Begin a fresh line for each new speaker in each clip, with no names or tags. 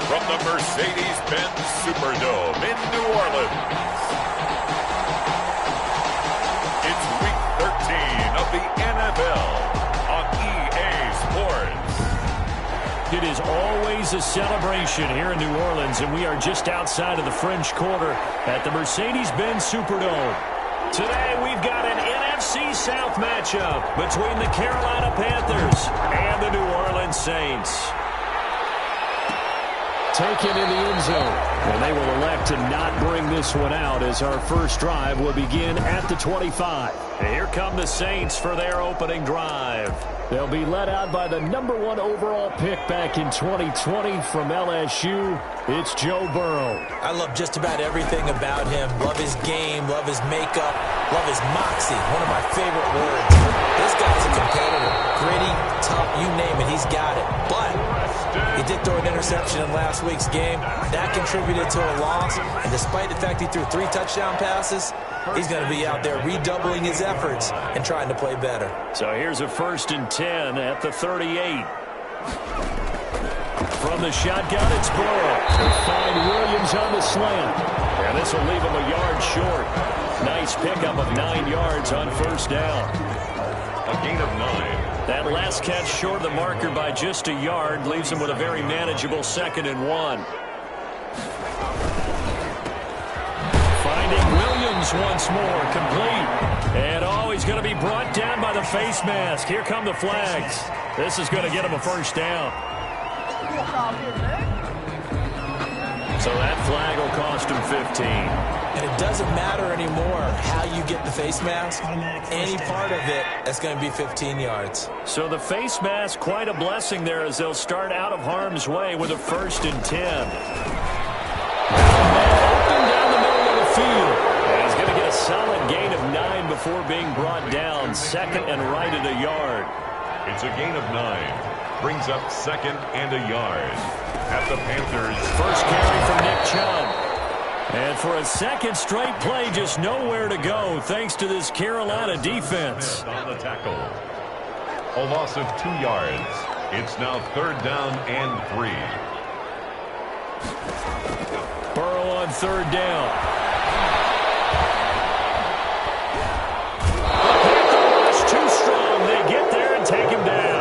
from the Mercedes-Benz Superdome in New Orleans. It's Week 13 of the NFL on EA Sports.
It is always a celebration here in New Orleans, and we are just outside of the French Quarter at the Mercedes-Benz Superdome. Today we've got an NFC South matchup between the Carolina Panthers and the New Orleans Saints. Taken in the end zone, and they will elect to not bring this one out as our first drive will begin at the 25. And here come the Saints for their opening drive. They'll be led out by the #1 overall pick back in 2020 from LSU. It's Joe Burrow.
I love just about everything about him. Love his game, love his makeup, love his moxie. One of my favorite words. This guy's a competitor. Gritty, tough, you name it, he's got it. But he did throw an interception in last week's game. That contributed to a loss. And despite the fact he threw 3 touchdown passes, he's going to be out there redoubling his efforts and trying to play better.
So here's a 1st and 10 at the 38. From the shotgun, it's Burrow. They find Williams on the slant. And this will leave him a yard short. Nice pickup of 9 yards on 1st down.
A gain of 9.
That last catch short of the marker by just a yard leaves him with a very manageable 2nd and 1. Finding Williams once more, complete. And he's going to be brought down by the face mask. Here come the flags. This is going to get him a 1st down. So that flag will cost him 15.
And it doesn't matter anymore how you get the face mask. Any part of it, that's going to be 15 yards.
So the face mask, quite a blessing there as they'll start out of harm's way with a 1st and 10. Open down the middle of the field. And he's going to get a solid gain of 9 before being brought down. 2nd and right at a yard.
It's a gain of 9. Brings up 2nd and a yard at the Panthers.
First carry from Nick Chubb. And for a 2nd straight play, just nowhere to go thanks to this Carolina defense.
On the tackle. A loss of 2 yards. It's now 3rd down and 3.
Burrow on 3rd down. It's too strong. They get there and take him down.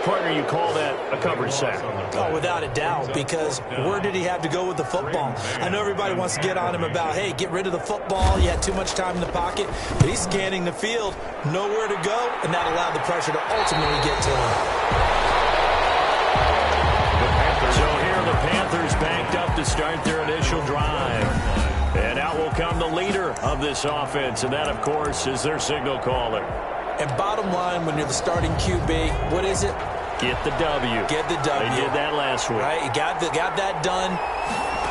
Partner, you call that a coverage sack?
Oh, without a doubt, because where did he have to go with the football? I know everybody wants to get on him about, hey, get rid of the football. You had too much time in the pocket. But he's scanning the field, nowhere to go, and that allowed the pressure to ultimately get to him.
So here the Panthers banked up to start their initial drive. And out will come the leader of this offense, and that, of course, is their signal caller.
And bottom line, when you're the starting QB, what is it?
Get the W.
Get the W.
They did that last week.
Right? You got that done.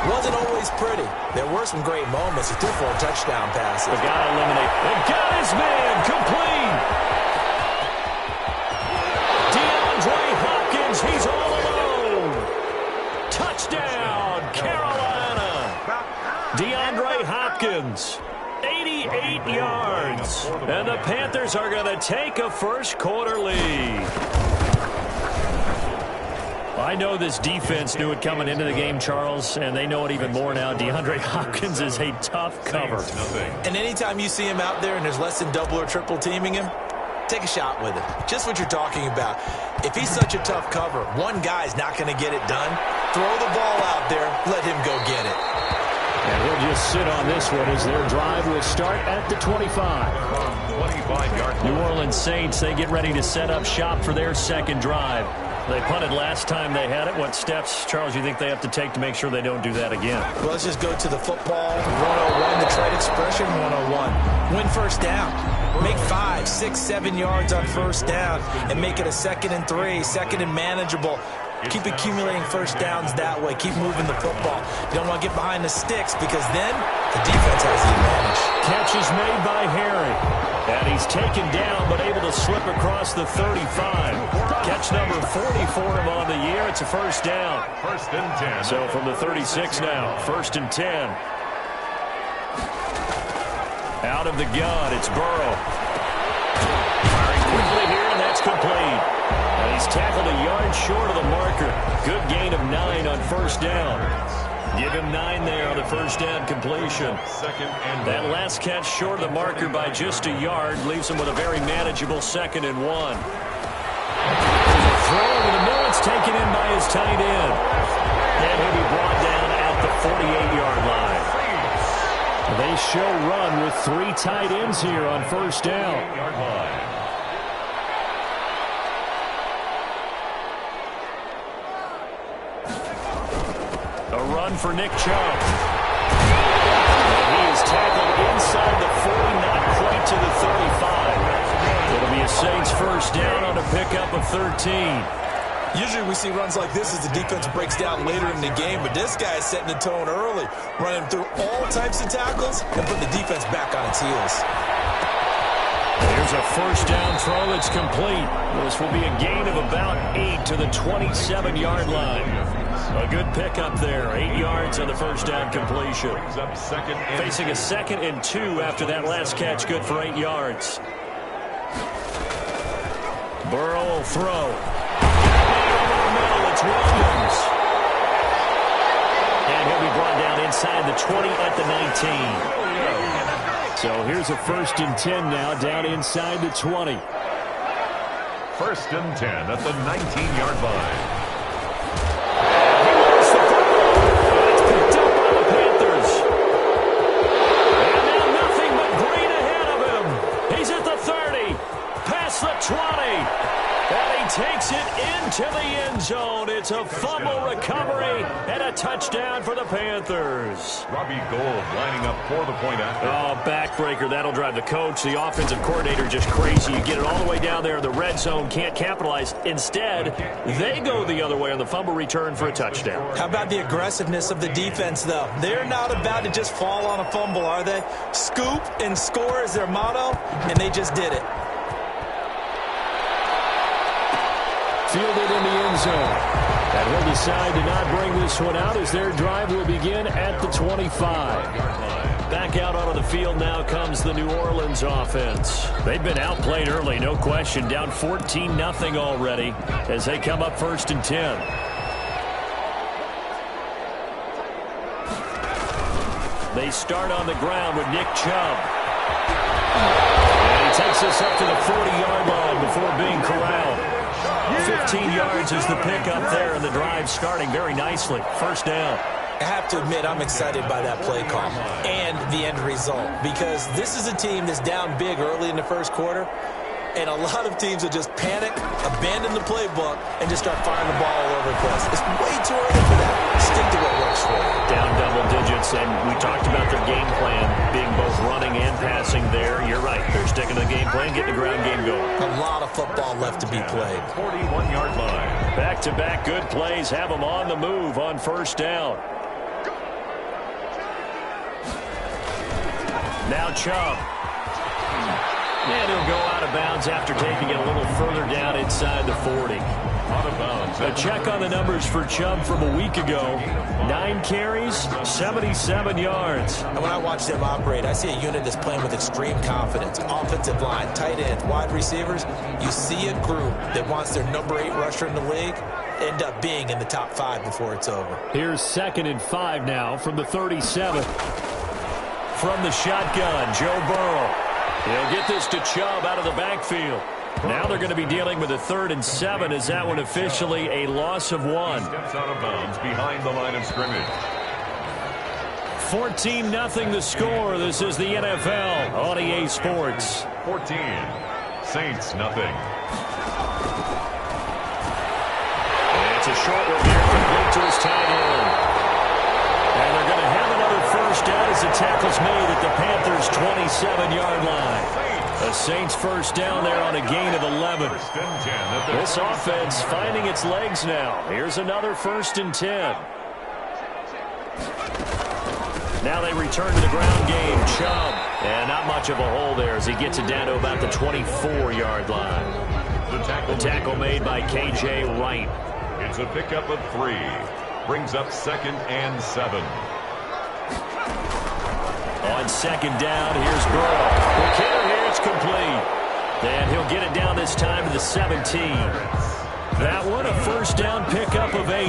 Wasn't always pretty. There were some great moments. He threw 4 touchdown passes.
They got to eliminate. They got his man complete. DeAndre Hopkins, he's all alone. Touchdown, Carolina. DeAndre Hopkins. 88 yards. And the Panthers are going to take a 1st quarter lead. I know this defense knew it coming into the game, Charles, and they know it even more now. DeAndre Hopkins is a tough cover.
And anytime you see him out there and there's less than double or triple teaming him, take a shot with him. Just what you're talking about. If he's such a tough cover, one guy's not going to get it done. Throw the ball out there. Let him go get it.
And he'll just sit on this one as their drive will start at the 25.
25-yard.
New Orleans Saints, they get ready to set up shop for their 2nd drive. They punted last time they had it. What steps, Charles, you think they have to take to make sure they don't do that again?
Well, let's just go to the football 101, the trade expression 101. Win 1st down. Make 5, 6, 7 yards on 1st down and make it a 2nd and 3, 2nd and manageable. Keep accumulating 1st downs that way. Keep moving the football. You don't want to get behind the sticks because then the defense has the advantage.
Catch is made by Harry. And he's taken down but able to slip across the 35. Catch number 40 for him on the year. It's a 1st down.
1st and 10.
So from the 36 now, 1st and 10. Out of the gun, it's Burrow. Firing quickly here, and that's complete. And he's tackled a yard short of the marker marker. Good gain of 9 on first down. Give him 9 there on the first down completion. That last catch short of the marker by just a yard leaves him with a very manageable 2nd and 1. There's a throw over the middle. It's taken in by his tight end. And he'll be brought down at the 48-yard line. They show run with 3 tight ends here on first down. A run for Nick Chubb. He is tackled inside the 40, not quite to the 35. It'll be a Saints first down on a pickup of 13.
Usually we see runs like this as the defense breaks down later in the game, but this guy is setting the tone early, running through all types of tackles and putting the defense back on its heels.
Here's a first down throw that's complete. This will be a gain of about 8 to the 27-yard line. A good pickup there, 8 yards on the first down completion. Facing a 2nd and 2 after that last catch, good for 8 yards. Burrow will throw. It's Williams. And he'll be brought down inside the 20 at the 19. So here's a 1st and 10 now, down inside the 20.
1st and 10 at the 19-yard line.
He lost the football. It's picked up by the Panthers. And now nothing but green ahead of him. He's at the 30, past the 20. And he takes it into the end zone. It's a fumble recovery and a touchdown for the Panthers.
Robbie Gould lining up for the point after.
Oh, backbreaker. That'll drive the coach, the offensive coordinator, just crazy. You get it all the way down there in the red zone, can't capitalize. Instead, they go the other way on the fumble return for a touchdown.
How about the aggressiveness of the defense, though? They're not about to just fall on a fumble, are they? Scoop and score is their motto, and they just did it.
Fielded in the end zone. And he'll decide to not bring this one out as their drive will begin at the 25. Back out onto the field now comes the New Orleans offense. They've been outplayed early, no question. Down 14-0 already as they come up 1st and 10. They start on the ground with Nick Chubb. And he takes this up to the 40-yard line before being corralled. 15 yards is the pickup there, and the drive starting very nicely. First down.
I have to admit, I'm excited by that play call and the end result, because this is a team that's down big early in the first quarter, and a lot of teams will just panic, abandon the playbook, and just start firing the ball all over the place. It's way too early for that. Stick to what works for you.
Down double digits, and we talked about their game plan being both running and passing there. You're right. They're sticking to the game plan, getting the ground game going.
A lot of football left to be played.
41-yard line.
Back-to-back good plays have them on the move on first down. Now Chubb. And he'll go out of bounds after taking it a little further down inside the 40.
Out of bounds.
A check on the numbers for Chubb from a week ago. 9 carries, 77 yards.
And when I watch them operate, I see a unit that's playing with extreme confidence. Offensive line, tight ends, wide receivers. You see a group that wants their number 8 rusher in the league end up being in the top 5 before it's over.
Here's 2nd and 5 now from the 37. From the shotgun, Joe Burrow. He'll get this to Chubb out of the backfield. Now they're going to be dealing with a 3rd and 7. Is that one officially a loss of 1?
Steps out of bounds behind the line of scrimmage.
14-0 the score. This is the NFL on EA Sports.
14. Saints nothing.
It's a short one here, complete to his tight end. And they're going to have another first down as the tackle's made at the Panthers' 27-yard line. The Saints first down there on a gain of 11. This offense finding its legs now. Here's another 1st and 10. Now they return to the ground game. Chubb. And not much of a hole there as he gets it down to about the 24-yard line. The tackle made by K.J. Wright.
It's a pickup of 3. Brings up 2nd and 7.
On 2nd down, here's Burrow. The kicker here, it's complete. And he'll get it down this time to the 17. That one, a first down pickup of 8.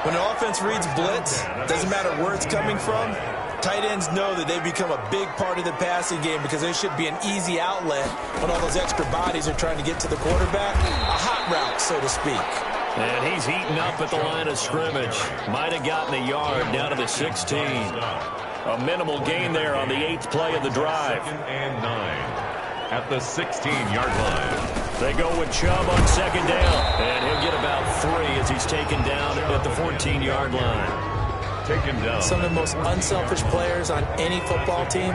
When an offense reads blitz, doesn't matter where it's coming from, tight ends know that they become a big part of the passing game because there should be an easy outlet when all those extra bodies are trying to get to the quarterback. A hot route, so to speak.
And he's heating up at the line of scrimmage. Might have gotten a yard down to the 16. A minimal gain there on the 8th play of the drive.
2nd and 9 at the 16-yard line.
They go with Chubb on 2nd down. And he'll get about 3 as he's taken down at the 14-yard line.
Taken down.
Some of the most unselfish players on any football team,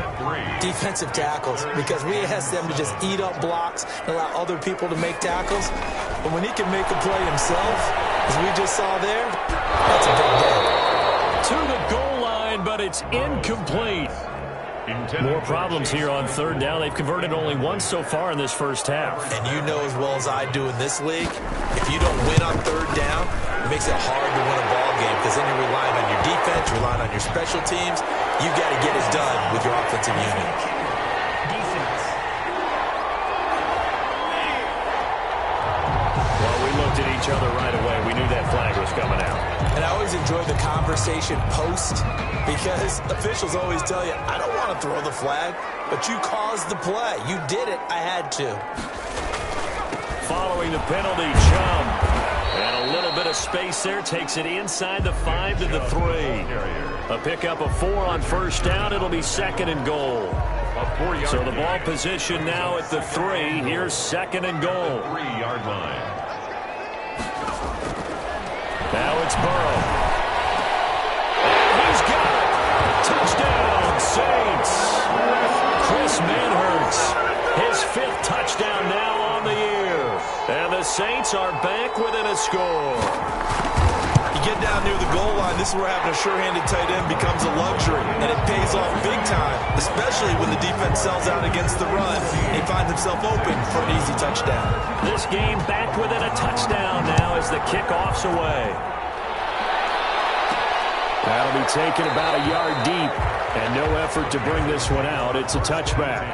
defensive tackles, because we ask them to just eat up blocks and allow other people to make tackles. But when he can make a play himself, as we just saw there, that's a big day.
To the goal line, but it's incomplete. More problems here on 3rd down. They've converted only once so far in this first half.
And you know as well as I do in this league, if you don't win on 3rd down, it makes it hard to win a ball game because then you're relying on your defense, you're relying on your special teams. You got to get it done with your offensive unit.
Well, we looked at each other right away. We knew that flag was coming out.
And I always enjoy the conversation post because officials always tell you, I don't want to throw the flag, but you caused the play. You did it. I had to.
Following the penalty, Chubb. And a little bit of space there. Takes it inside the 5 to the 3. A pickup of 4 on 1st down. It'll be 2nd and goal. So the ball position now at the 3. Here's 2nd and goal.
3-yard line.
Now it's Burrow. And he's got it. Touchdown, Saints. Chris Manhertz, his 5th touchdown now on the year. And the Saints are back within a score.
You get down near the goal line, this is where having a sure-handed tight end becomes a luxury. And it pays off big time, especially when the defense sells out against the run. He finds himself open for an easy touchdown.
This game back within a touchdown now as the kickoff's away. That'll be taken about a yard deep. And no effort to bring this one out. It's a touchback.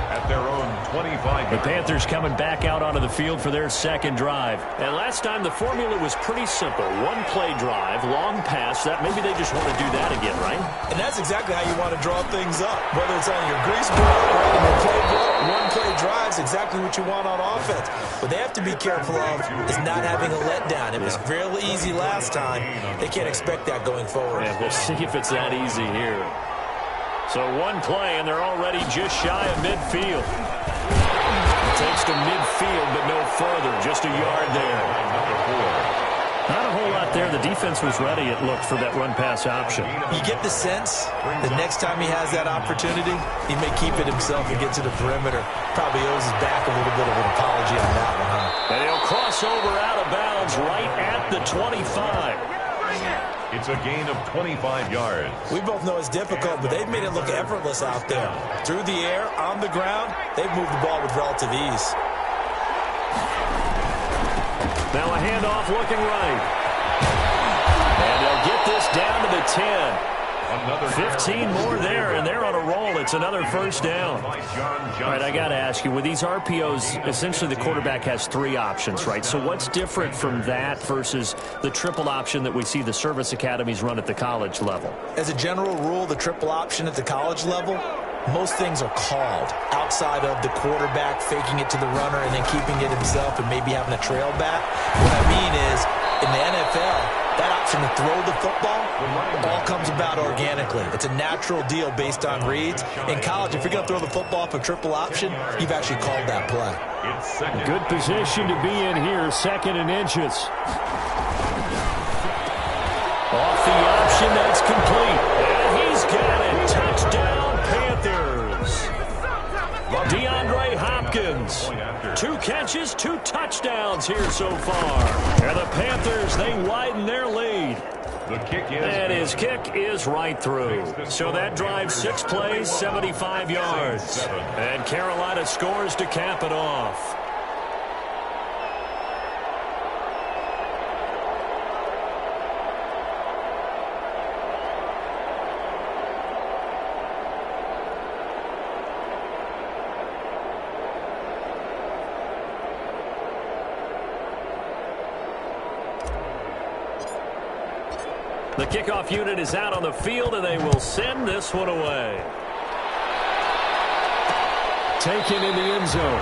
At their own 25.
The Panthers coming back out onto the field for their 2nd drive. And last time the formula was pretty simple. 1-play drive, long pass. That maybe they just want to do that again, right?
And that's exactly how you want to draw things up. Whether it's on your grease board or in your playbook, 1-play drive is exactly what you want on offense. What they have to be careful of is not having a letdown. It was fairly easy last time. They can't expect that going forward.
Yeah, we'll see if it's that easy here. So 1 play, and they're already just shy of midfield. Takes to midfield, but no further. Just a yard there. Not a whole lot there. The defense was ready, it looked, for that run-pass option.
You get the sense that next time he has that opportunity, he may keep it himself and get to the perimeter. Probably owes his back a little bit of an apology on that one, huh?
And he'll cross over out of bounds right at the 25.
It's a gain of 25 yards.
We both know it's difficult, but they've made it look effortless out there. Through the air, on the ground, they've moved the ball with relative ease.
Now a handoff looking right. And they'll get this down to the 10. 15 more there, and they're on a roll. It's another first down. All right, I got to ask you, with these RPOs, essentially the quarterback has 3 options, right? So what's different from that versus the triple option that we see the service academies run at the college level?
As a general rule, the triple option at the college level, most things are called outside of the quarterback faking it to the runner and then keeping it himself and maybe having a trail back. What I mean is, in the NFL, that option to throw the football all comes about organically. It's a natural deal based on reads. In college, if you're going to throw the football off a triple option, you've actually called that play.
Good position to be in here, 2nd and inches. Off the option, that's complete. And he's got it. Touchdown, Panthers. DeAndre Hopkins. 2 catches, 2 touchdowns here so far. And the Panthers, they widen their lead.
The kick is,
and his kick is right through. So that drives 6 plays, 75 yards. And Carolina scores to cap it off. The kickoff unit is out on the field, and they will send this one away. Taken in the end zone.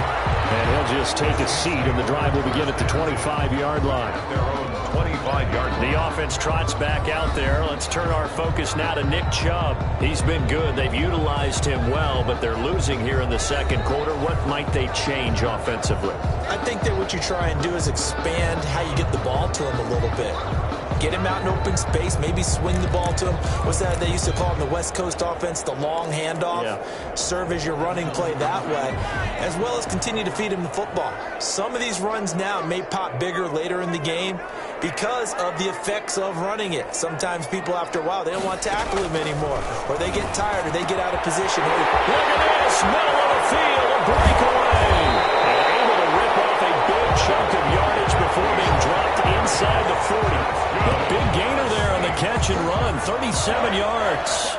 And he'll just take a seat, and the drive will begin at the 25-yard line.
Their own 25-yard line.
The offense trots back out there. Let's turn our focus now to Nick Chubb. He's been good. They've utilized him well, but they're losing here in the second quarter. What might they change offensively?
I think that what you try and do is expand how you get the ball to him a little bit. Get him out in open space, maybe swing the ball to him. What's that they used to call in the West Coast offense, the long handoff? Yeah. Serve as your running play that way, as well as continue to feed him the football. Some of these runs now may pop bigger later in the game because of the effects of running it. Sometimes people, after a while, they don't want to tackle him anymore, or they get tired, or they get out of position.
Look at this, middle of the field, a breakaway. And able to rip off a big chunk of yardage before being dropped inside the 40. A big gainer there on the catch and run, 37 yards.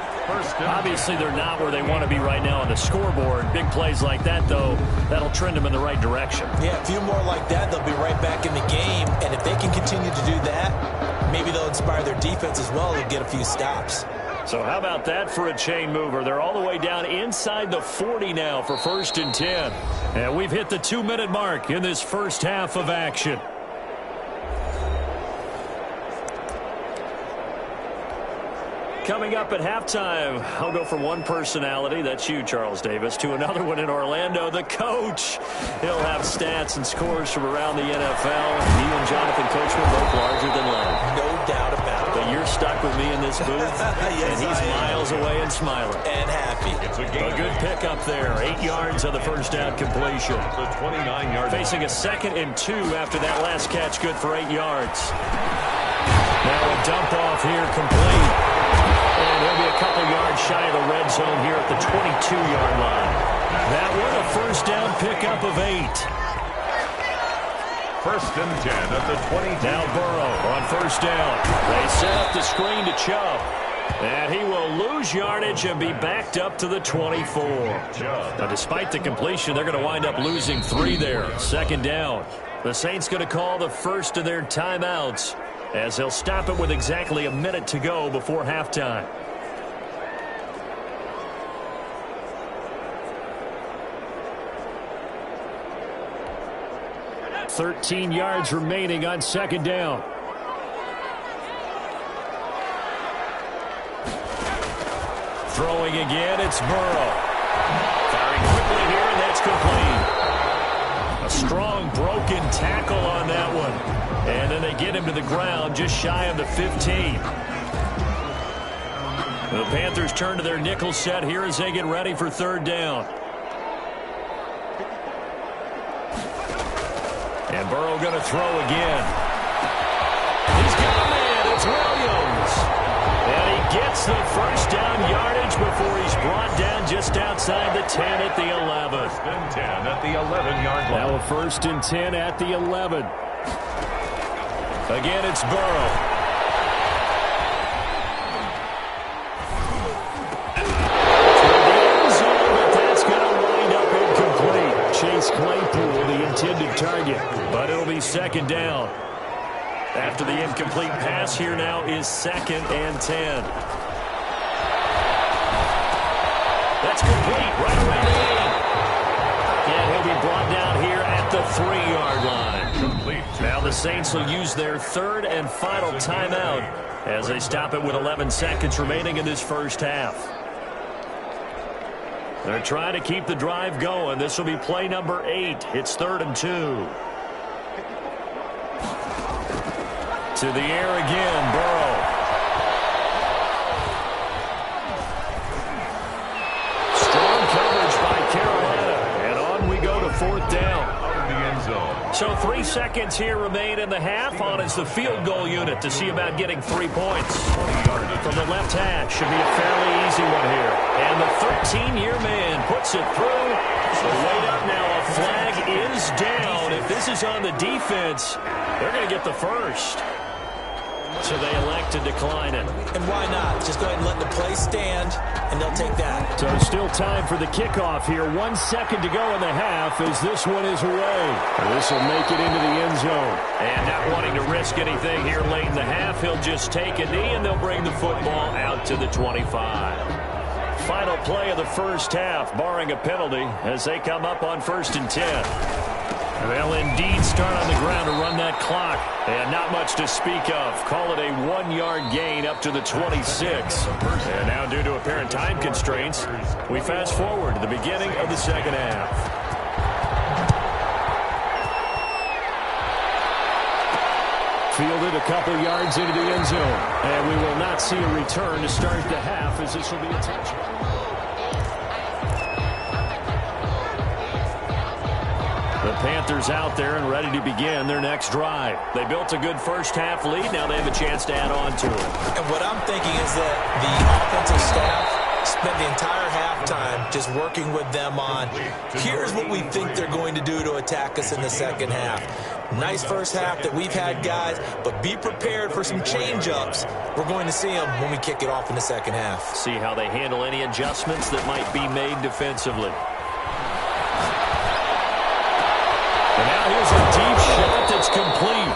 Obviously, they're not where they want to be right now on the scoreboard. Big plays like that, though, that'll trend them in the right direction.
Yeah, a few more like that, they'll be right back in the game. And if they can continue to do that, maybe they'll inspire their defense as well and get a few stops.
So how about that for a chain mover? They're all the way down inside the 40 now for 1st and 10. And we've hit the 2-minute mark in this first half of action. Coming up at halftime, I'll go from one personality, that's you, Charles Davis, to another one in Orlando, the coach. He'll have stats and scores from around the NFL. He and Jonathan Coachman both larger than life.
No doubt about it.
But you're stuck with me in this booth,
yes,
and he's miles away and smiling.
And happy.
It's a game.
A good pickup there, 8 yards on the first down completion.
The 29-yard line.
Facing a 2nd and 2 after that last catch, good for 8 yards. Now a dump off here, complete. And he'll be a couple yards shy of the red zone here at the 22-yard line. That one a first down pickup of 8.
1st and 10 at the 22.
Now Burrow on first down. They set up the screen to Chubb. And he will lose yardage and be backed up to the 24. But despite the completion, they're going to wind up losing 3 there. 2nd down. The Saints going to call the first of their timeouts, as they'll stop it with exactly a minute to go before halftime. $13 yards remaining on 2nd down. Throwing again, it's Burrow. Firing quickly here, and that's complete. A strong broken tackle on that one. And then they get him to the ground just shy of the 15. The Panthers turn to their nickel set here as they get ready for 3rd down. And Burrow going to throw again. He's got a man. It's Williams. And he gets the first down yardage before he's brought down just outside the 10 at the 11.
1st and 10 at the 11-yard line.
Now a 1st and 10 at the 11. Again, it's Burrow. Chase Claypool, the intended target, but it'll be 2nd down. After the incomplete pass, here now is 2nd and 10. That's complete right around the 8. And he'll be brought down here at the 3-yard line. Complete. Now the Saints will use their 3rd and final timeout as they stop it with 11 seconds remaining in this first half. They're trying to keep the drive going. This will be play number 8. It's 3rd and 2. To the air again, Burrow. Strong coverage by Carolina. And on we go to 4th down.
Out of the end zone.
So 3 seconds here remain in the half. On is the field goal unit to see about getting 3 points. From the left hash, should be a fairly easy one here. And the 13-year man puts it through. So wait up now. A flag is down. If this is on the defense, they're going to get the first. So they elect to decline it.
And why not? Just go ahead and let the play stand, and they'll take that.
So still time for the kickoff here. 1 second to go in the half as this one is away. This will make it into the end zone. And not wanting to risk anything here late in the half, he'll just take a knee, and they'll bring the football out to the 25. Final play of the first half, barring a penalty, as they come up on 1st and 10. They'll indeed start on the ground to run that clock. And not much to speak of. Call it a 1-yard gain up to the 26. And now, due to apparent time constraints, we fast forward to the beginning of the second half. Fielded a couple yards into the end zone. And we will not see a return to start the half, as this will be a touchdown. The Panthers out there and ready to begin their next drive. They built a good first half lead. Now they have a chance to add on to it.
And what I'm thinking is that the offensive staff spent the entire halftime just working with them on, here's what we think they're going to do to attack us in the second half. Nice first half that we've had, guys, but be prepared for some change-ups. We're going to see them when we kick it off in the second half.
See how they handle any adjustments that might be made defensively. And now here's a deep shot that's complete.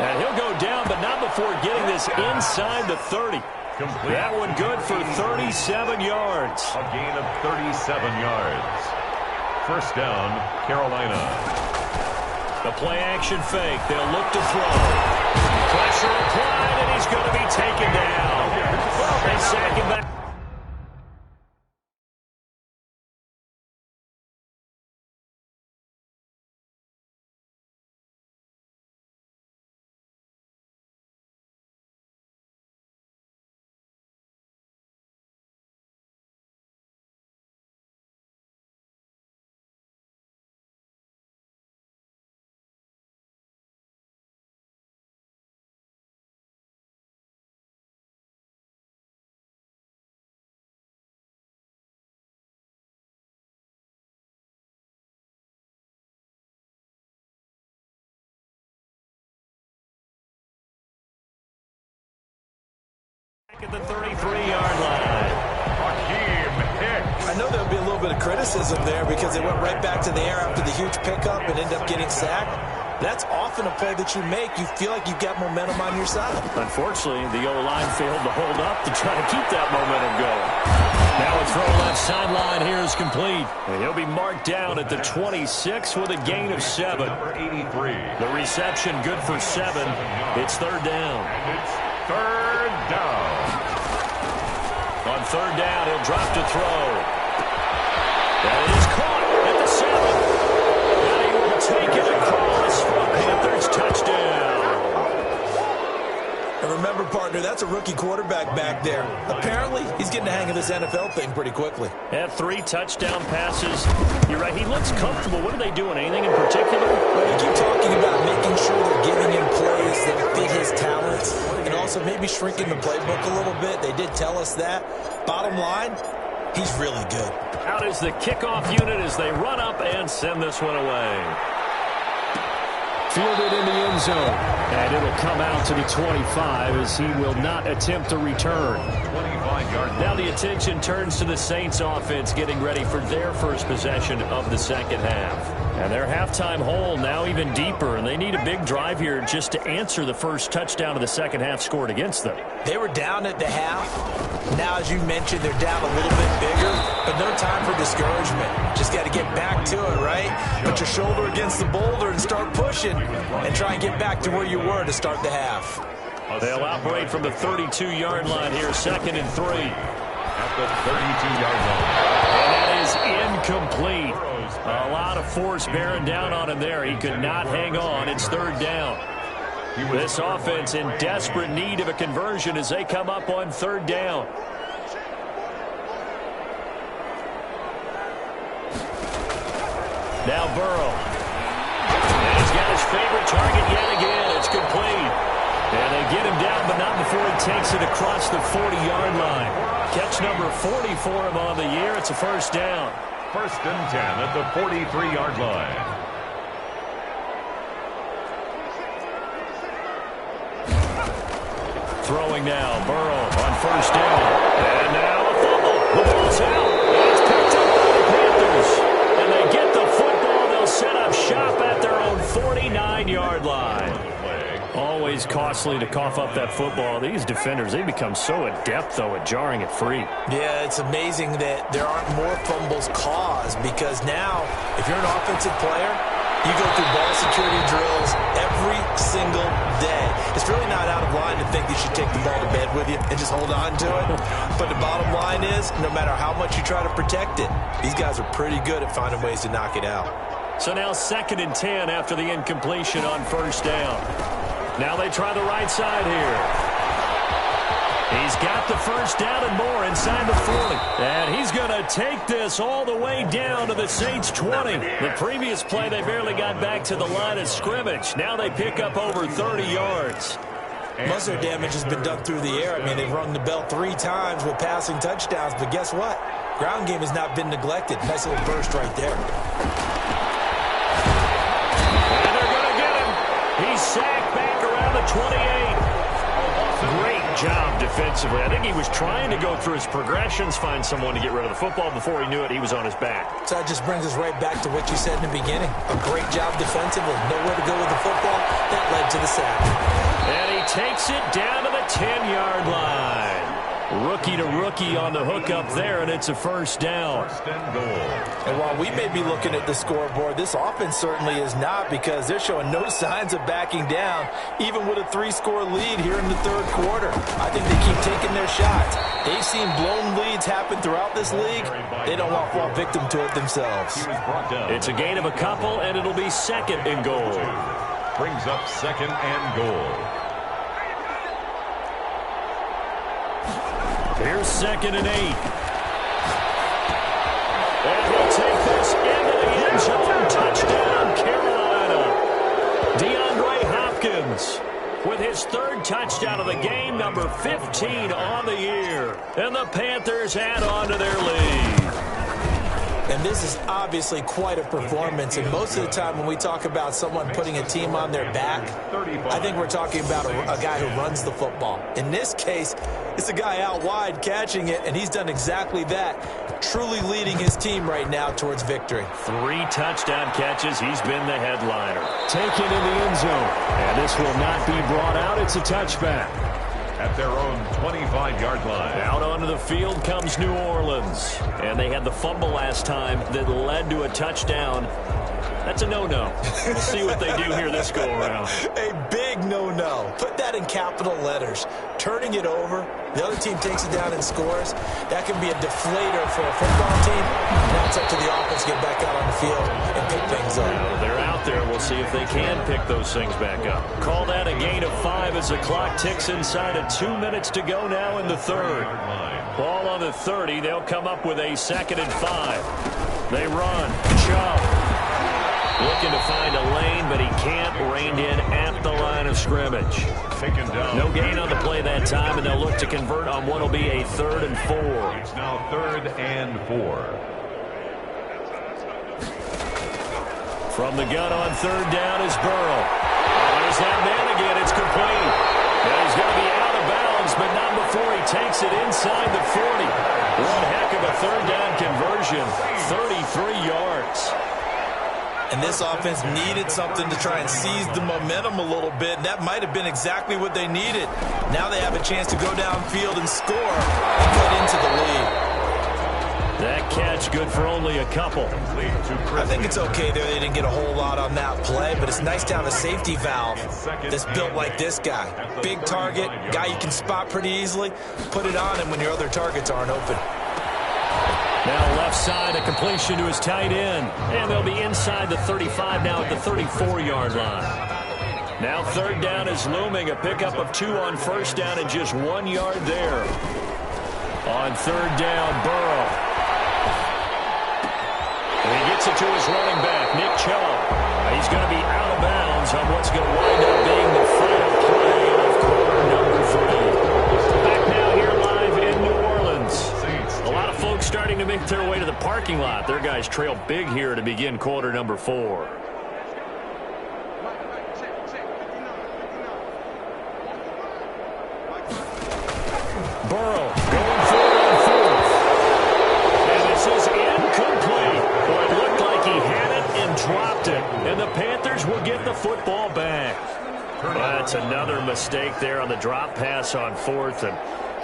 And he'll go down, but not before getting this inside the 30.
Complete.
That one good for 37 yards.
A gain of 37 yards. First down, Carolina.
The play-action fake. They'll look to throw. Pressure applied, and he's going to be taken down. They sack him back. At the 33-yard line.
I know there'll be a little bit of criticism there because they went right back to the air after the huge pickup and ended up getting sacked. That's often a play that you make. You feel like you've got momentum on your side.
Unfortunately, the O-line failed to hold up to try to keep that momentum going. Now a throw left sideline here is complete. And he'll be marked down at the 26 with a gain of 7.
Number 83.
The reception good for 7. It's third down.
And it's third down.
On third down, he'll drop to throw. And it is caught at the 7. And he will take it across for a Panthers touchdown.
And remember, partner, that's a rookie quarterback back there. Apparently, he's getting the hang of this NFL thing pretty quickly.
Had 3 touchdown passes. You're right, he looks comfortable. What are they doing? Anything in particular?
Well, they keep talking about making sure they're giving him plays that fit his talents and also maybe shrinking the playbook a little bit. They did tell us that. Bottom line, he's really good.
Out is the kickoff unit as they run up and send this one away. Fielded in the end zone. And it'll come out to the 25 as he will not attempt a return.
25-yard.
Now the attention turns to the Saints offense getting ready for their first possession of the second half. And their halftime hole now even deeper, and they need a big drive here just to answer the first touchdown of the second half scored against them.
They were down at the half. Now, as you mentioned, they're down a little bit bigger, but no time for discouragement. Just got to get back to it, right? Put your shoulder against the boulder and start pushing and try and get back to where you were to start the half.
They'll operate from the 32-yard line here, 2nd and 3.
At the 32-yard line.
And that is incomplete. A lot of force bearing down on him there. He could not hang on. It's third down. This offense in desperate need of a conversion as they come up on third down. Now Burrow. And he's got his favorite target yet again. It's complete. And they get him down, but not before he takes it across the 40-yard line. Catch number 40 for him on the year. It's a first down.
First and 10 at the 43-yard line.
Throwing now, Burrow on first down. And now a fumble. The ball's out. It's picked up by the Panthers. And they get the football. They'll set up shop at their own 49-yard line. Always costly to cough up that football. These defenders, they become so adept, though, at jarring it free.
Yeah, it's amazing that there aren't more fumbles caused because now, if you're an offensive player, you go through ball security drills every single day. It's really not out of line to think you should take the ball to bed with you and just hold on to it. But the bottom line is, no matter how much you try to protect it, these guys are pretty good at finding ways to knock it out.
So now 2nd and 10 after the incompletion on first down. Now they try the right side here. He's got the first down and more inside the 40. And he's going to take this all the way down to the Saints 20. The previous play, they barely got back to the line of scrimmage. Now they pick up over 30 yards.
Most of their damage has been done through the air. I mean, they've rung the bell 3 times with passing touchdowns. But guess what? Ground game has not been neglected. Nice little burst right there.
And they're going to get him. He's sacked back around the 28. Great job defensively. I think he was trying to go through his progressions, find someone to get rid of the football. Before he knew it, he was on his back.
So that just brings us right back to what you said in the beginning. A great job defensively. Nowhere to go with the football. That led to the sack.
And he takes it down to the 10-yard line. Rookie to rookie on the hook up there, and it's a first down.
And while we may be looking at the scoreboard, this offense certainly is not because they're showing no signs of backing down, even with a 3-score lead here in the third quarter. I think they keep taking their shots. They've seen blown leads happen throughout this league. They don't want to fall victim to it themselves.
It's a gain of a couple, and it'll be 2nd and goal.
Brings up 2nd and goal.
Here's 2nd and 8. And he'll take this into the end zone. Touchdown, Carolina. DeAndre Hopkins with his 3rd touchdown of the game, number 15 on the year. And the Panthers add on to their lead.
And this is obviously quite a performance. And most of the time when we talk about someone putting a team on their back, I think we're talking about a guy who runs the football. In this case, it's a guy out wide catching it, and he's done exactly that, truly leading his team right now towards victory.
3 touchdown catches. He's been the headliner. Taken in the end zone. And this will not be brought out. It's a touchback.
At their own 25-yard line.
Out onto the field comes New Orleans. And they had the fumble last time that led to a touchdown. That's a no-no. We'll see what they do here this go-around.
A big no-no. Put that in capital letters. Turning it over, the other team takes it down and scores. That can be a deflator for a football team. Now it's up to the offense to get back out on the field and pick things up.
They're out there. We'll see if they can pick those things back up. Call that a gain of 5 as the clock ticks inside of 2 minutes to go now in the third. Ball on the 30. They'll come up with a 2nd and 5. They run. Chubb. Looking to find a lane, but he can't. Reined in at the line of scrimmage. No gain on the play that time, and they'll look to convert on what will be a 3rd and 4.
It's now 3rd and 4.
From the gun on 3rd down is Burrow. There's that man again. It's complete. And he's going to be out of bounds, but not before he takes it inside the 40. One heck of a 3rd down conversion. 33 yards.
And this offense needed something to try and seize the momentum a little bit, and that might have been exactly what they needed. Now they have a chance to go downfield and score and cut into the lead.
That catch good for only a couple.
I think it's okay there. They didn't get a whole lot on that play, but it's nice to have a safety valve that's built like this guy. Big target, guy you can spot pretty easily. Put it on him when your other targets aren't open.
Now left side, a completion to his tight end. And they'll be inside the 35 now at the 34-yard line. Now 3rd down is looming. A pickup of 2 on 1st down and just 1 yard there. On 3rd down, Burrow. And he gets it to his running back, Nick Chubb. He's going to be out of bounds on what's going to wind up being the final play of quarter number 3. Back now here live in New Orleans. A lot of folks starting to make their way to the parking lot. Their guys trail big here to begin quarter number 4. Burrow going for it on fourth. And this is incomplete. Boy, it looked like he had it and dropped it. And the Panthers will get the football back. That's another mistake there on the drop pass on fourth. And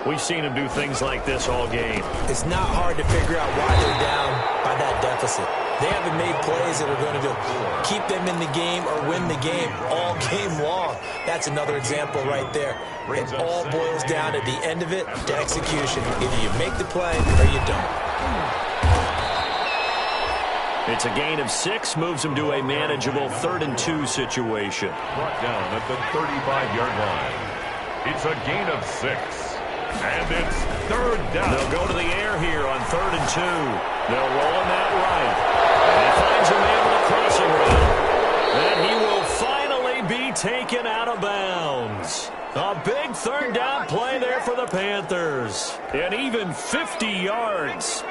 we've seen him do things like this all game.
It's not hard to figure out why they're down by that deficit. They haven't made plays that are going to keep them in the game or win the game all game long. That's another example right there. It all boils down at the end of it to execution. Either you make the play or you don't.
It's a gain of 6, moves them to a manageable 3rd and 2 situation.
Brought down at the 35-yard line. It's a gain of 6. And it's 3rd down.
They'll go to the air here on 3rd and 2. They'll roll him out right. And he finds a man with a crossing route. And he will finally be taken out of bounds. A big 3rd down play there for the Panthers. And even 50 yards.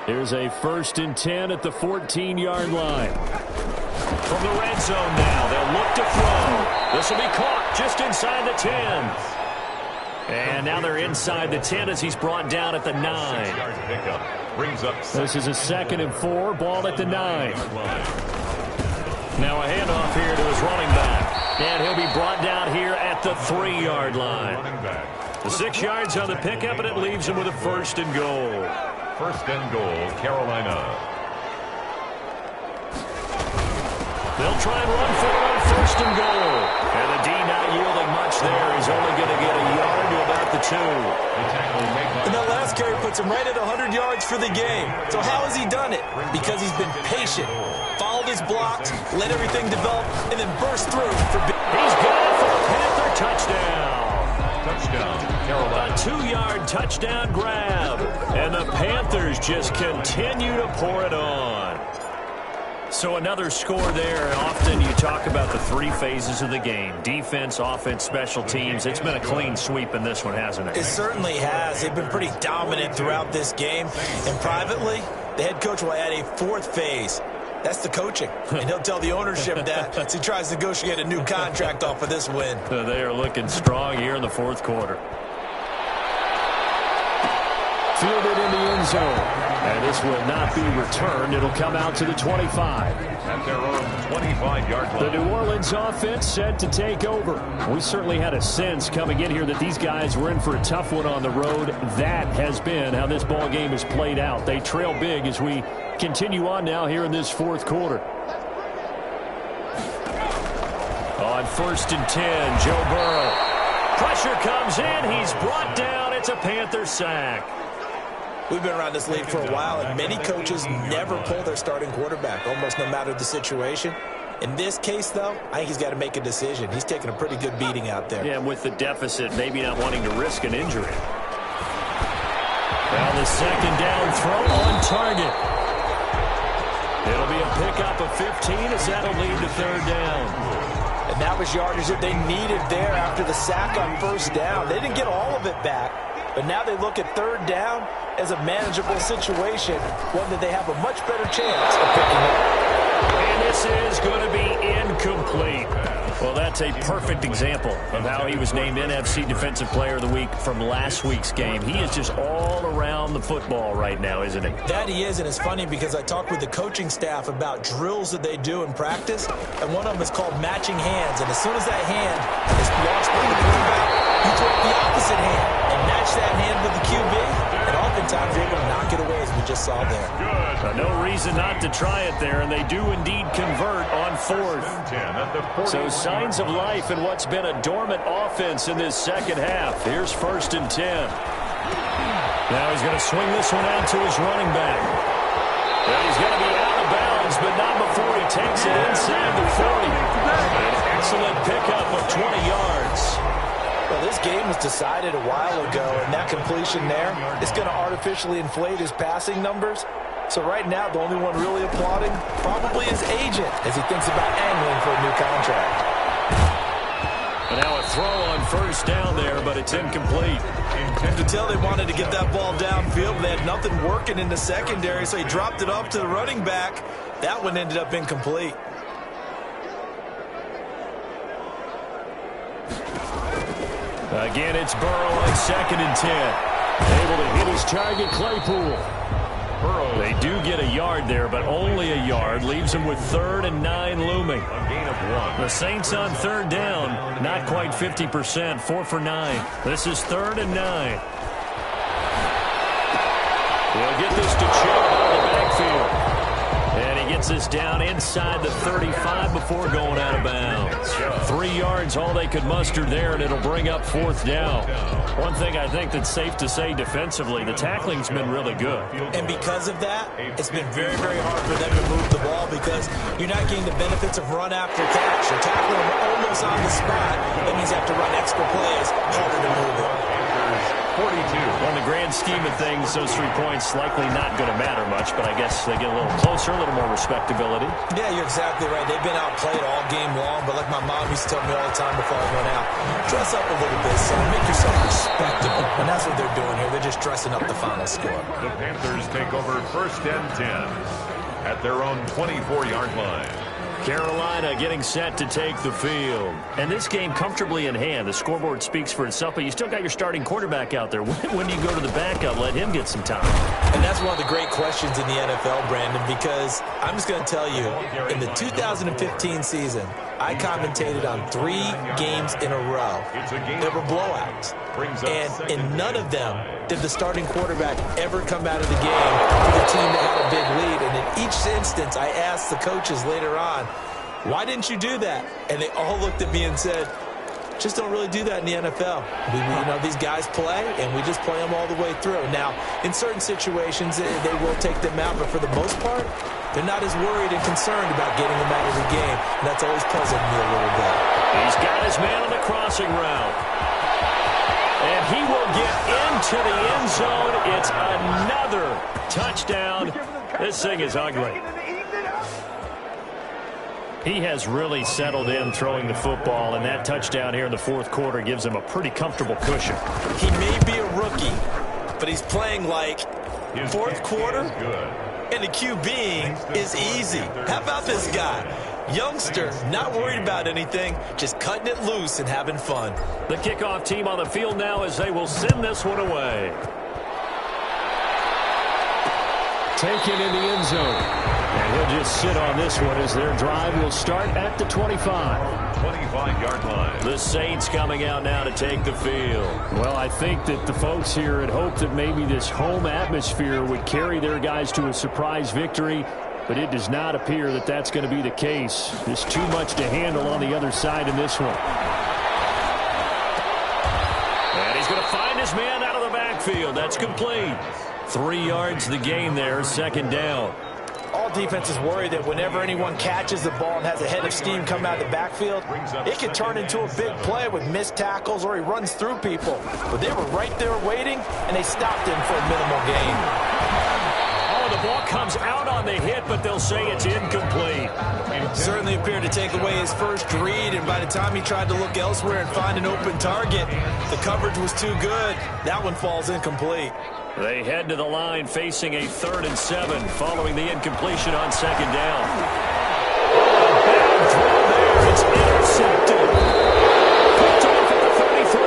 Here's a 1st and 10 at the 14-yard line. From the red zone now, they'll look to throw. This will be caught just inside the 10. And now they're inside the 10 as he's brought down at the 9. This is a 2nd and 4, ball at the 9. Now a handoff here to his running back. And he'll be brought down here at the 3-yard line. The 6 yards on the pickup, and it leaves him with a 1st and goal.
1st and goal, Carolina.
They'll try and run for it on 1st and goal. And the D not yielding much there. He's only going to get a yard to about the 2.
And that last carry puts him right at 100 yards for the game. So how has he done it? Because he's been patient, followed his blocks, let everything develop, and then burst through for big.
He's got it for a Panther touchdown.
Touchdown, Carolina.
A 2-yard touchdown grab. And the Panthers just continue to pour it on. So another score there. Often you talk about the 3 phases of the game. Defense, offense, special teams. It's been a clean sweep in this one, hasn't it?
It certainly has. They've been pretty dominant throughout this game. And privately, the head coach will add a 4th phase. That's the coaching. And he'll tell the ownership that as he tries to negotiate a new contract off of this win.
They are looking strong here in the 4th quarter. Fielded in the end zone. And this will not be returned. It'll come out to the 25.
At their own 25-yard line.
The New Orleans offense set to take over. We certainly had a sense coming in here that these guys were in for a tough one on the road. That has been how this ball game has played out. They trail big as we continue on now here in this 4th quarter. On 1st and 10, Joe Burrow. Pressure comes in. He's brought down. It's a Panther sack.
We've been around this league for a while, and many coaches never pull their starting quarterback, almost no matter the situation. In this case, though, I think he's got to make a decision. He's taking a pretty good beating out there.
Yeah, with the deficit, maybe not wanting to risk an injury. Well, the 2nd down throw on target. It'll be a pickup of 15 as that'll lead to 3rd down.
And that was yardage that they needed there after the sack on 1st down. They didn't get all of it back, but now they look at 3rd down as a manageable situation, one that they have a much better chance of picking up.
And this is going to be incomplete. Well, that's a perfect example of how he was named NFC Defensive Player of the Week from last week's game. He is just all around the football right now, isn't he?
That he is, and it's funny because I talked with the coaching staff about drills that they do in practice, and one of them is called matching hands. And as soon as that hand is lost by the quarterback, you throw the opposite hand and match that hand with the QB, and oftentimes you're able to knock it away, as we just saw there.
No reason not to try it there, and they do indeed convert on 4th. So signs of life in what's been a dormant offense in this 2nd half. Here's 1st and 10. Now he's going to swing this one out to his running back. And he's going to be out of bounds, but not before he takes it inside the 40. An excellent pickup of 20 yards.
Well, this game was decided a while ago, and that completion there is going to artificially inflate his passing numbers. So right now, the only one really applauding probably his agent as he thinks about angling for a new contract.
And now a throw on 1st down there, but it's incomplete.
You can tell they wanted to get that ball downfield, but they had nothing working in the secondary, so he dropped it off to the running back. That one ended up incomplete.
Again, it's Burrow on 2nd and 10. Able to hit his target, Claypool. They do get a yard there, but only a yard. Leaves them with 3rd and 9 looming.
A gain of 1.
The Saints on 3rd down. Not quite 50%. 4 for 9. This is 3rd and 9. We'll get this to Chubb out of the backfield. And he gets this down inside the 35 before going out of bounds. 3 yards, all they could muster there, and it'll bring up 4th down. One thing I think that's safe to say defensively, the tackling's been really good.
And because of that, it's been very, very hard for them to move the ball because you're not getting the benefits of run after catch. You're tackling them almost on the spot. That means you have to run extra plays, harder to move it.
42.
On the grand scheme of things, those 3 points likely not going to matter much, but I guess they get a little closer, a little more respectability.
Yeah, you're exactly right. They've been outplayed all game long, but like my mom used to tell me all the time before I went out, dress up a little bit, son. Make yourself respectable. And that's what they're doing here. They're just dressing up the final score.
The Panthers take over 1st and 10 at their own 24-yard line.
Carolina getting set to take the field. And this game comfortably in hand. The scoreboard speaks for itself, but you still got your starting quarterback out there. When do you go to the backup? Let him get some time.
And that's one of the great questions in the NFL, Brandon, because I'm just going to tell you, in the 2015 season, I commentated on 3 games in a row. They were blowouts. And in none of them did the starting quarterback ever come out of the game for the team that had a big lead. And in each instance, I asked the coaches later on, why didn't you do that? And they all looked at me and said, just don't really do that in the NFL. These guys play, and we just play them all the way through. Now, in certain situations, they will take them out, but for the most part, they're not as worried and concerned about getting them out of the game. And that's always puzzled me a little bit.
He's got his man on the crossing route. And he will get into the end zone. It's another touchdown. This thing is ugly. He has really settled in throwing the football, and that touchdown here in the 4th quarter gives him a pretty comfortable cushion.
He may be a rookie, but he's playing like 4th quarter, and the QBing is easy. How about this guy? Youngster, not worried about anything, just cutting it loose and having fun.
The kickoff team on the field now as they will send this one away. Taken in the end zone. And he'll just sit on this one as their drive will start at the 25.
25-yard line.
The Saints coming out now to take the field. Well, I think that the folks here had hoped that maybe this home atmosphere would carry their guys to a surprise victory, but it does not appear that that's going to be the case. There's too much to handle on the other side in this one. And he's going to find his man out of the backfield. That's complete. 3 yards the gain there, 2nd down.
All defenses worry that whenever anyone catches the ball and has a head of steam come out of the backfield, it can turn into a big play with missed tackles or he runs through people. But they were right there waiting, and they stopped him for a minimal gain.
Oh, the ball comes out on the hit, but they'll say it's incomplete.
Certainly appeared to take away his first read, and by the time he tried to look elsewhere and find an open target, the coverage was too good. That one falls incomplete.
They head to the line facing a 3rd and 7 following the incompletion on 2nd down. Bad throw there. It's intercepted. Picked off at the 33.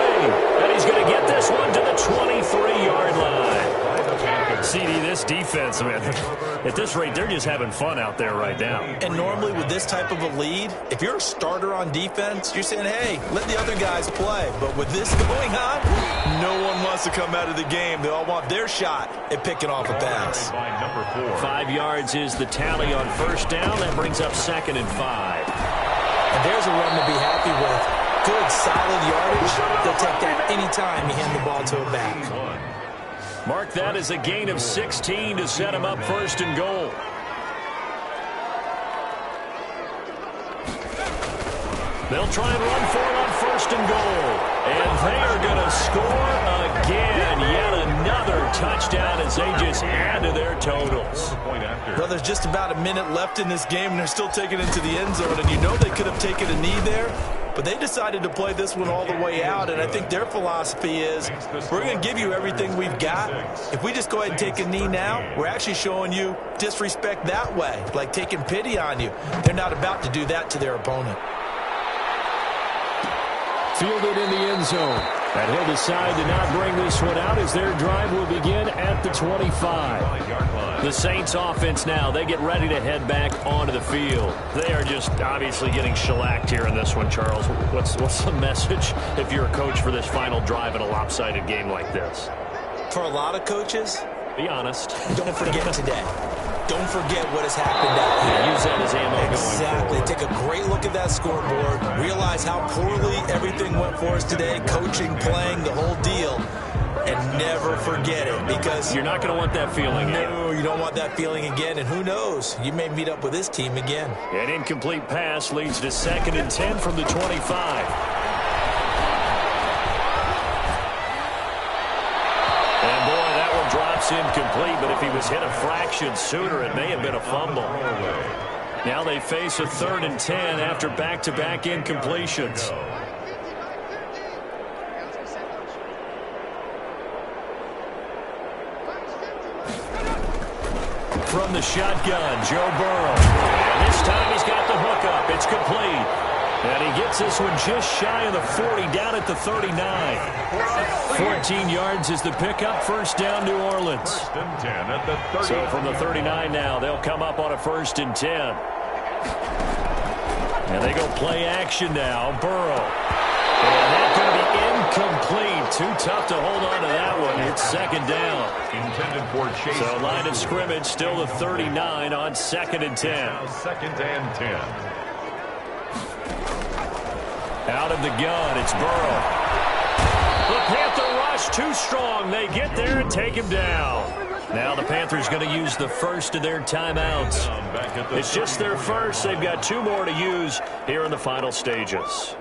And he's going to get this one to the 23-yard line. CD, this defense, man, at this rate, they're just having fun out there right now.
And normally with this type of a lead, if you're a starter on defense, you're saying, hey, let the other guys play. But with this going on, no one wants to come out of the game. They all want their shot at picking off a pass.
5 yards is the tally on 1st down. That brings up 2nd and 5.
And there's a run to be happy with. Good, solid yardage. They'll take that anytime you hand the ball to a back.
Mark that as a gain of 16 to set him up 1st and goal. They'll try and run for it on 1st and goal. And they are going to score again. Yet another touchdown as they just add to their totals.
Well, there's just about a minute left in this game, and they're still taking it to the end zone. And you know they could have taken a knee there, but they decided to play this one all the way out. And I think their philosophy is, we're going to give you everything we've got. If we just go ahead and take a knee now, we're actually showing you disrespect that way, like taking pity on you. They're not about to do that to their opponent.
Fielded in the end zone. And he'll decide to not bring this one out as their drive will begin at the 25. The Saints offense now, they get ready to head back onto the field. They are just obviously getting shellacked here in this one, Charles. What's the message if you're a coach for this final drive in a lopsided game like this?
For a lot of coaches,
be honest.
Don't forget today. Don't forget what has happened out here.
Use that as ammo.
Exactly. Take a great look at that scoreboard. Realize how poorly everything went for us today. Coaching, playing, the whole deal. And never forget it, because
you're not going to want that feeling again.
No, you don't want that feeling again. And who knows? You may meet up with this team again.
An incomplete pass leads to 2nd and 10 from the 25. Drops incomplete, but if he was hit a fraction sooner, it may have been a fumble. Now they face a 3rd and 10 after back-to-back incompletions. From the shotgun, Joe Burrow. And this time he's got the hook up. It's complete. And he gets this one just shy of the 40, down at the 39. 14 yards is the pickup. First down, New Orleans.
First and 10 at the 30.
So from the 39 now, they'll come up on a 1st and 10. And they go play action now. Burrow. And that's going to be incomplete. Too tough to hold on to that one. It's 2nd down.
Intended for Chase.
So line of scrimmage still the 39 on 2nd and 10.
Now 2nd and 10.
Out of the gun, it's Burrow. The Panther rush too strong. They get there and take him down. Now the Panthers going to use the first of their timeouts. It's just their first. They've got 2 more to use here in the final stages.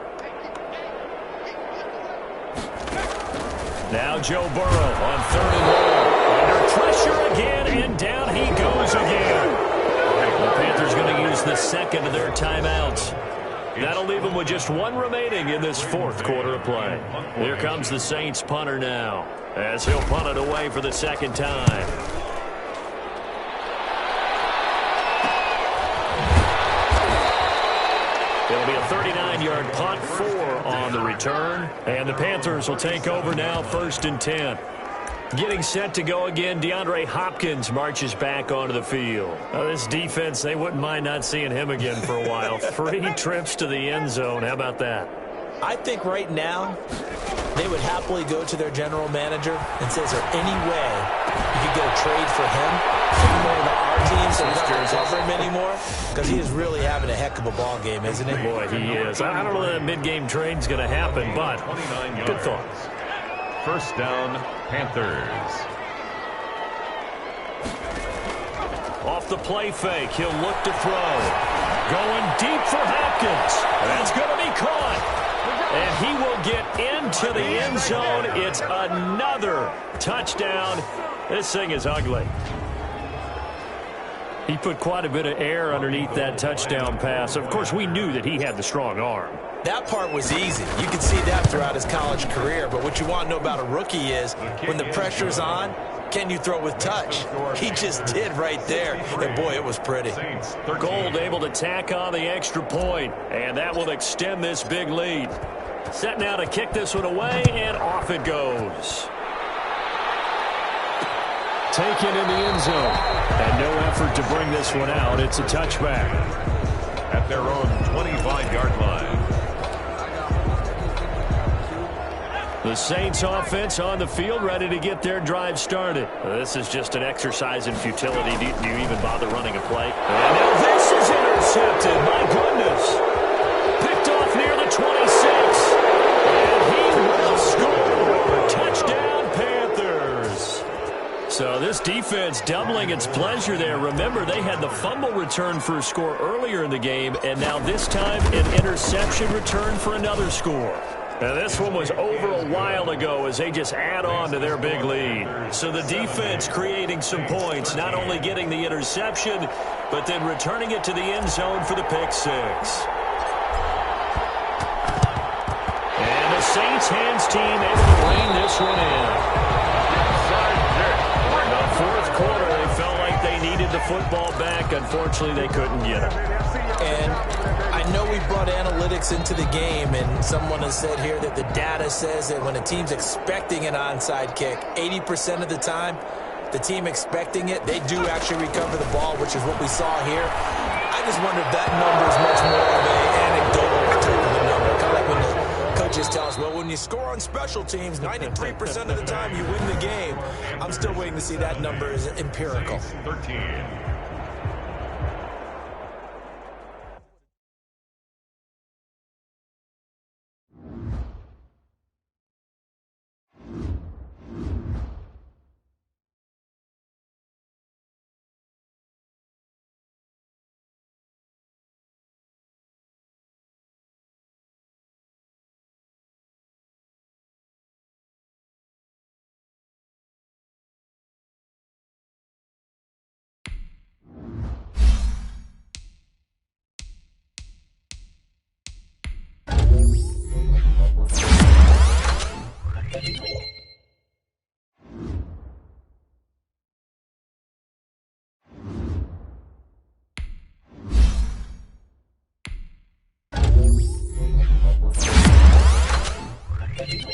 Now Joe Burrow on 3rd and 1. Under pressure again, and down he goes again. The Panthers going to use the 2nd of their timeouts. That'll leave them with just 1 remaining in this 4th quarter of play. Here comes the Saints punter now, as he'll punt it away for the 2nd time. It'll be a 39-yard punt, 4 on the return. And the Panthers will take over now, 1st and 10. Getting set to go again, DeAndre Hopkins marches back onto the field. This defense, they wouldn't mind not seeing him again for a while. 3 trips to the end zone. How about that?
I think right now they would happily go to their general manager and say, is there any way you could get a trade for him? Some more to our team so we don't cover him anymore? Because he is really having a heck of a ball game, isn't he?
Boy, he is. I don't know that mid-game trade's going to happen, but good thought.
First down, Panthers.
Off the play fake, he'll look to throw. Going deep for Hopkins. That's going to be caught. And he will get into the end zone. It's another touchdown. This thing is ugly. He put quite a bit of air underneath that touchdown pass. Of course, we knew that he had the strong arm.
That part was easy. You could see that throughout his college career. But what you want to know about a rookie is when the pressure's on, can you throw with touch? He just did right there. And, boy, it was pretty.
Gold able to tack on the extra point, and that will extend this big lead. Set now to kick this one away, and off it goes. Taken in the end zone. And no effort to bring this one out. It's a touchback.
At their own 25-yard line.
The Saints offense on the field, ready to get their drive started. This is just an exercise in futility. Do you even bother running a play? And now this is intercepted. My goodness. Picked off near the 26. And he will score. Touchdown, Panthers. So this defense doubling its pleasure there. Remember, they had the fumble return for a score earlier in the game, and now this time an interception return for another score. Now, this one was over a while ago as they just add on to their big lead. So the defense creating some points, not only getting the interception, but then returning it to the end zone for the pick six. And the Saints hands team able to rein this one in. In the fourth quarter, they felt like they needed the football back. Unfortunately, they couldn't get him.
And I know we brought analytics into the game, and someone has said here that the data says that when a team's expecting an onside kick, 80% of the time, the team expecting it, they do actually recover the ball, which is what we saw here. I just wonder if that number is much more of an anecdotal type of a number. Kind of like when the coaches tell us, well, when you score on special teams, 93% of the time you win the game. I'm still waiting to see that number is empirical.
13. Thank you.